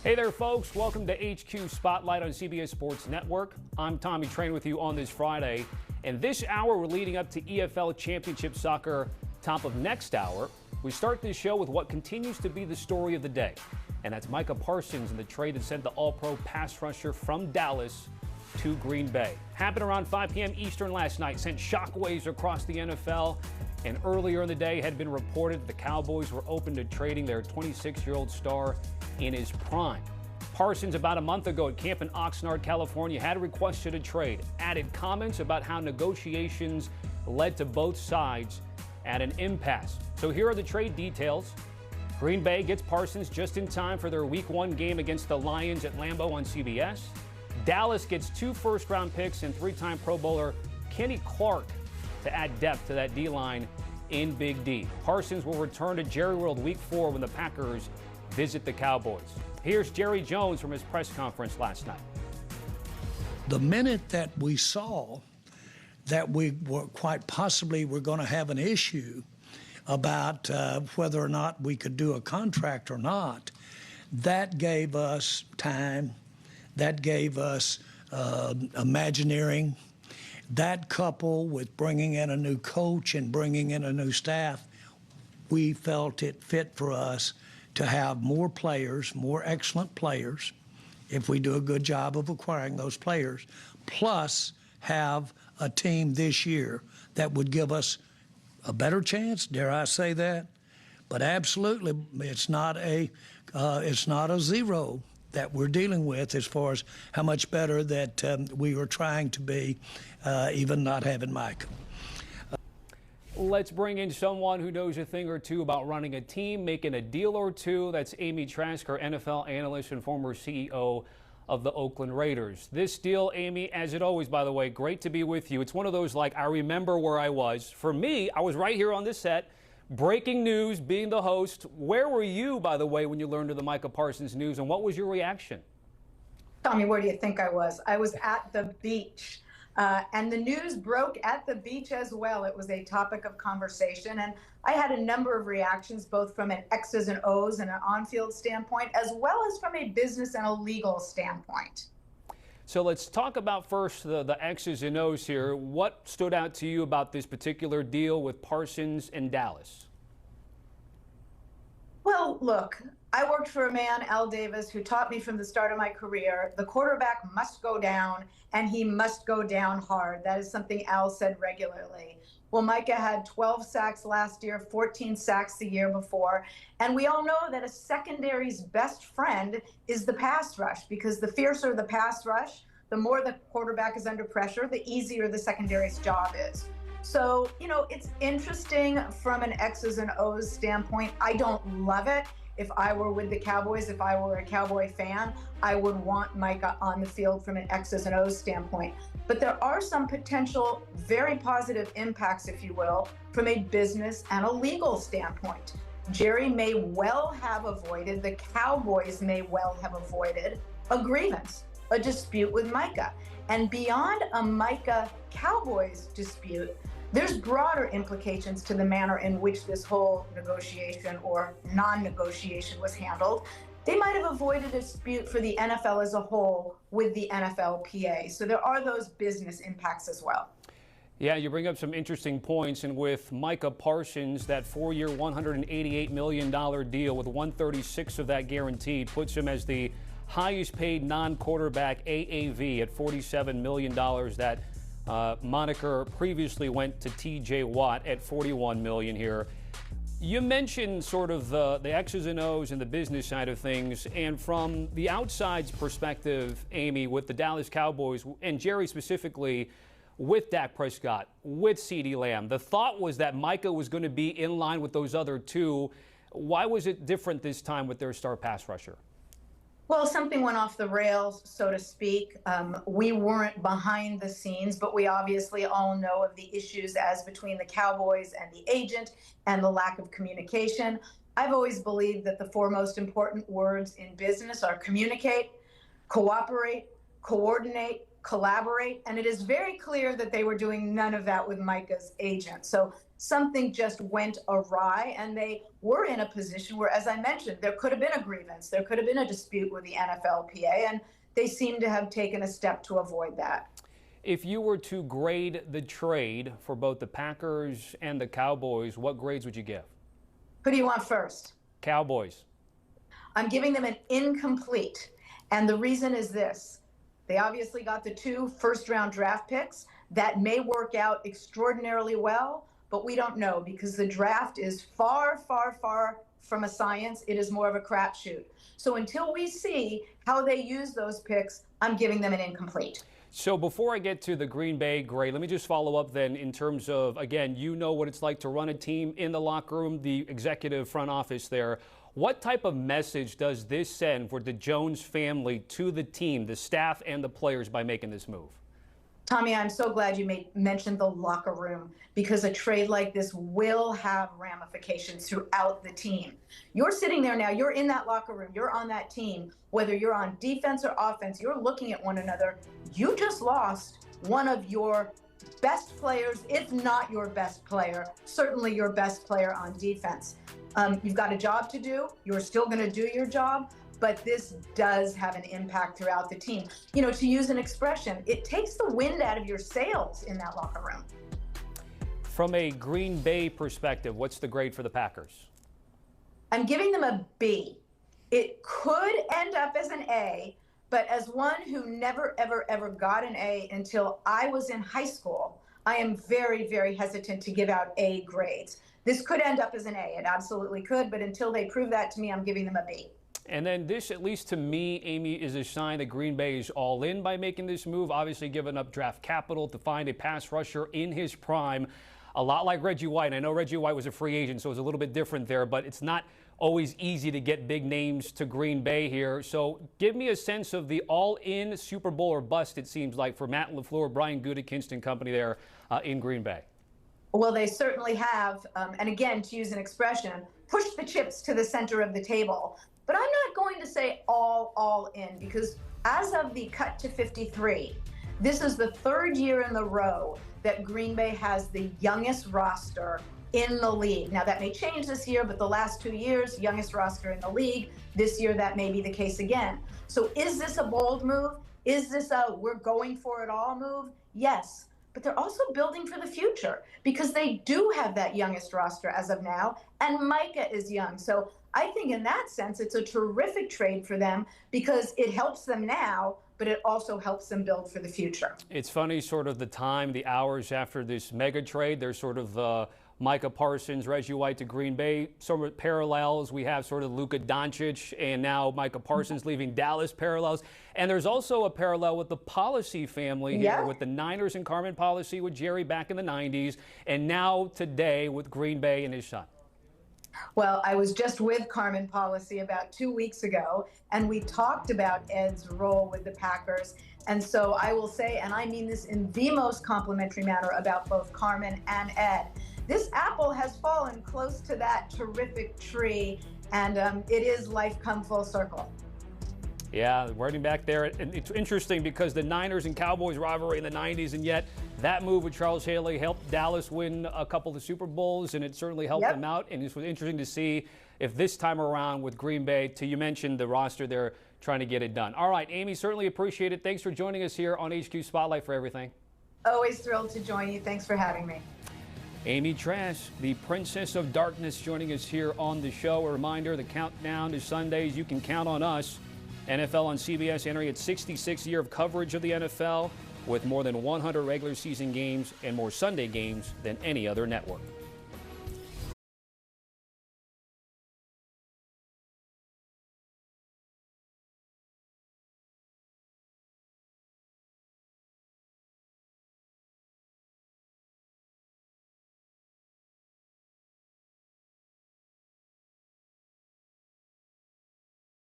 Hey there, folks. Welcome to HQ Spotlight on CBS Sports Network. I'm Tommy Train with you on this Friday. And this hour, we're leading up to EFL Championship Soccer. Top of next hour, we start this show with what continues to be the story of the day. And that's Micah Parsons and the trade that sent the All-Pro pass rusher from Dallas to Green Bay. Happened around 5 p.m. Eastern last night, sent shockwaves across the NFL. And earlier in the day had been reported that the Cowboys were open to trading their 26-year-old star in his prime. Parsons, about a month ago at camp in Oxnard, California, had requested a trade, added comments about how negotiations led to both sides at an impasse. So here are the trade details. Green Bay gets Parsons just in time for their Week 1 game against the Lions at Lambeau on CBS. Dallas gets 2 first-round picks and 3-time Pro Bowler Kenny Clark to add depth to that D-line in Big D. Parsons will return to Jerry World Week 4 when the Packers visit the Cowboys. Here's Jerry Jones from his press conference last night. The minute that we saw that we were quite possibly were going to have an issue about whether or not we could do a contract or not, that gave us time, that gave us imagineering. That coupled with bringing in a new coach and bringing in a new staff, we felt it fit for us to have more players, more excellent players, if we do a good job of acquiring those players, plus have a team this year that would give us a better chance, dare I say that? But absolutely, it's not a zero that we're dealing with as far as how much better that we were trying to be, even not having Micah. Let's bring in someone who knows a thing or two about running a team, making a deal or two. That's Amy Trask, our NFL analyst and former CEO of the Oakland Raiders. This deal, Amy, as it always, by the way, great to be with you. It's one of those, like, I remember where I was. For me, I was right here on this set, breaking news, being the host. Where were you, by the way, when you learned of the Micah Parsons news, and what was your reaction? Tommy, where do you think I was? I was at the beach. And the news broke at the beach as well. It was a topic of conversation. And I had a number of reactions, both from an X's and O's and an on-field standpoint, as well as from a business and a legal standpoint. So let's talk about first the X's and O's here. What stood out to you about this particular deal with Parsons and Dallas? Well, look, I worked for a man, Al Davis, who taught me from the start of my career, the quarterback must go down, and he must go down hard. That is something Al said regularly. Well, Micah had 12 sacks last year, 14 sacks the year before, and we all know that a secondary's best friend is the pass rush, because the fiercer the pass rush, the more the quarterback is under pressure, the easier the secondary's job is. So, you know, it's interesting from an X's and O's standpoint. I don't love it. If I were with the Cowboys, if I were a Cowboy fan, I would want Micah on the field from an X's and O's standpoint. But there are some potential very positive impacts, if you will, from a business and a legal standpoint. Jerry may well have avoided, the Cowboys may well have avoided a grievance, a dispute with Micah. And beyond a Micah Cowboys dispute, there's broader implications to the manner in which this whole negotiation or non-negotiation was handled. They might have avoided a dispute for the NFL as a whole with the NFLPA. So there are those business impacts as well. Yeah, you bring up some interesting points. And with Micah Parsons, that 4-year, $188 million deal with 136 of that guaranteed puts him as the highest paid non-quarterback AAV at $47 million. That moniker previously went to TJ Watt at $41 million here. You mentioned sort of the X's and O's and the business side of things. And from the outside's perspective, Amy, with the Dallas Cowboys and Jerry specifically, with Dak Prescott, with CeeDee Lamb, the thought was that Micah was going to be in line with those other two. Why was it different this time with their star pass rusher? Well, something went off the rails, so to speak. We weren't behind the scenes, but we obviously all know of the issues as between the Cowboys and the agent and the lack of communication. I've always believed that the 4 most important words in business are communicate, cooperate, coordinate, collaborate, and it is very clear that they were doing none of that with Micah's agent. So something just went awry, and they were in a position where, as I mentioned, there could have been a grievance, there could have been a dispute with the NFLPA, and they seem to have taken a step to avoid that. If you were to grade the trade for both the Packers and the Cowboys, what grades would you give? Who do you want first? Cowboys. I'm giving them an incomplete. And the reason is this. They obviously got the 2 first-round draft picks. That may work out extraordinarily well, but we don't know because the draft is far, far, far from a science. It is more of a crapshoot. So until we see how they use those picks, I'm giving them an incomplete. So before I get to the Green Bay grade, let me just follow up then in terms of, again, you know what it's like to run a team in the locker room, the executive front office there. What type of message does this send for the Jones family to the team, the staff and the players by making this move? Tommy, I'm so glad you mentioned the locker room because a trade like this will have ramifications throughout the team. You're sitting there now, you're in that locker room, you're on that team, whether you're on defense or offense, you're looking at one another. You just lost one of your best players, if not your best player, certainly your best player on defense. You've got a job to do. You're still going to do your job, but this does have an impact throughout the team. You know, to use an expression, it takes the wind out of your sails in that locker room. From a Green Bay perspective, what's the grade for the Packers? I'm giving them a B. It could end up as an A, but as one who never, ever, ever got an A until I was in high school, I am very, very hesitant to give out A grades. This could end up as an A. It absolutely could, but until they prove that to me, I'm giving them a B. And then this, at least to me, Amy, is a sign that Green Bay is all in by making this move, obviously giving up draft capital to find a pass rusher in his prime, a lot like Reggie White. I know Reggie White was a free agent, so it's a little bit different there, but it's not always easy to get big names to Green Bay here. So give me a sense of the all-in Super Bowl or bust, it seems like, for Matt LaFleur, Brian Gutekunst and company there in Green Bay. Well, they certainly have, and again, to use an expression, push the chips to the center of the table. But I'm not going to say all in, because as of the cut to 53, this is the 3rd year in a row that Green Bay has the youngest roster in the league. Now, that may change this year, but the last 2 years, youngest roster in the league. This year, that may be the case again. So is this a bold move? Is this a we're going for it all move? Yes. But they're also building for the future because they do have that youngest roster as of now, and Micah is young. So I think in that sense, it's a terrific trade for them because it helps them now, but it also helps them build for the future. It's funny, sort of the time, the hours after this mega trade, there's sort of Micah Parsons, Reggie White to Green Bay, some parallels. We have sort of Luka Doncic and now Micah Parsons leaving Dallas parallels. And there's also a parallel with the Policy family here with the Niners and Carmen Policy with Jerry back in the 90s, and now today with Green Bay and his son. Well, I was just with Carmen Policy about 2 weeks ago, and we talked about Ed's role with the Packers. And so I will say, and I mean this in the most complimentary manner about both Carmen and Ed, this apple has fallen close to that terrific tree, and it is life come full circle. Yeah, running back there. And it's interesting because the Niners and Cowboys rivalry in the 90s, and yet that move with Charles Haley helped Dallas win a couple of Super Bowls, and it certainly helped them out. And it was interesting to see if this time around with Green Bay, you mentioned the roster there trying to get it done. All right, Amy, certainly appreciate it. Thanks for joining us here on HQ Spotlight for everything. Always thrilled to join you. Thanks for having me. Amy Trask, the Princess of Darkness, joining us here on the show. A reminder, the countdown to Sundays, you can count on us. NFL on CBS entering its 66th year of coverage of the NFL with more than 100 regular season games and more Sunday games than any other network.